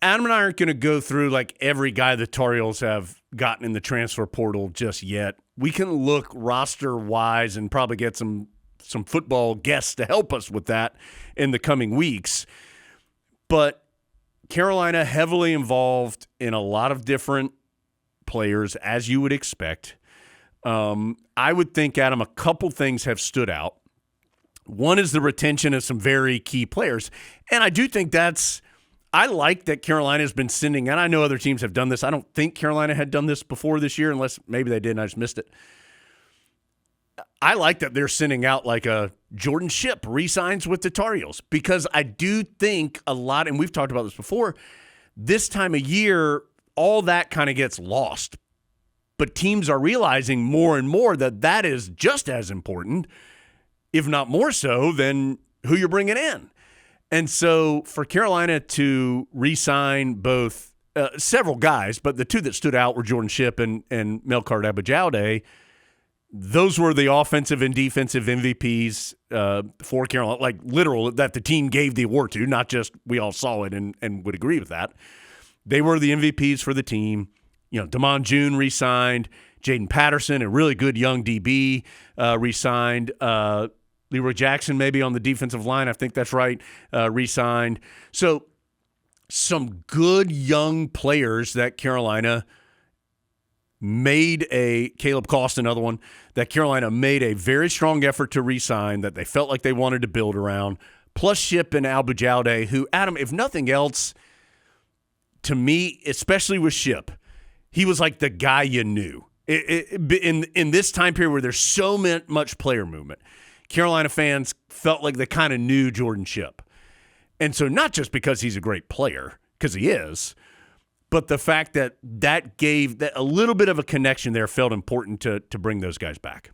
Adam and I aren't going to go through like every guy the Tar Heels have gotten in the transfer portal just yet. We can look roster-wise and probably get some football guests to help us with that in the coming weeks. But Carolina heavily involved in a lot of different players, as you would expect. I would think, Adam, a couple things have stood out. One is the retention of some very key players. And I do think I like that Carolina has been sending, and I know other teams have done this. I don't think Carolina had done this before this year, unless maybe they did and I just missed it. I like that they're sending out like a Jordan Shipp re-signs with the Tar Heels, because I do think a lot, and we've talked about this before, this time of year, all that kind of gets lost. But teams are realizing more and more that is just as important, if not more so, than who you're bringing in. And so for Carolina to re-sign both several guys, but the two that stood out were Jordan Shipp and Melkart Abajaude. Those were the offensive and defensive MVPs for Carolina, like literal, that the team gave the award to, not just we all saw it and would agree with that. They were the MVPs for the team. Damon June re-signed. Jaden Patterson, a really good young DB, re-signed. Leroy Jackson maybe on the defensive line, I think that's right, re-signed. So some good young players that Carolina made Caleb Cost, another one, that Carolina made a very strong effort to re-sign, that they felt like they wanted to build around, plus Shipp and Abajaude, who, Adam, if nothing else, to me, especially with Shipp, he was like the guy you knew. In this time period where there's so much player movement, Carolina fans felt like they kind of knew Jordan Shipp. And so not just because he's a great player, because he is, but the fact that gave that a little bit of a connection there felt important to bring those guys back.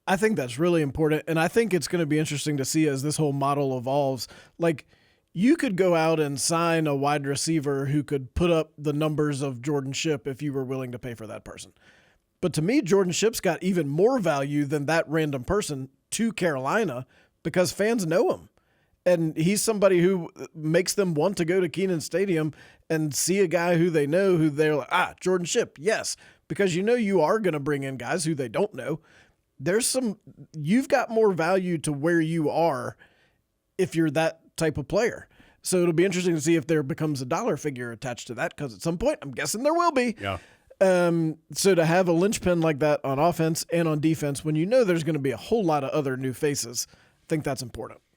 I think that's really important, and I think it's going to be interesting to see as this whole model evolves. Like, you could go out and sign a wide receiver who could put up the numbers of Jordan Shipp if you were willing to pay for that person. But to me, Jordan Shipp's got even more value than that random person to Carolina because fans know him. And he's somebody who makes them want to go to Kenan Stadium and see a guy who they know, who they're like, Jordan Shipp, yes. Because you are going to bring in guys who they don't know. You've got more value to where you are if you're that type of player. So it'll be interesting to see if there becomes a dollar figure attached to that, because at some point, I'm guessing there will be. Yeah. So to have a linchpin like that on offense and on defense, when there's going to be a whole lot of other new faces, I think that's important.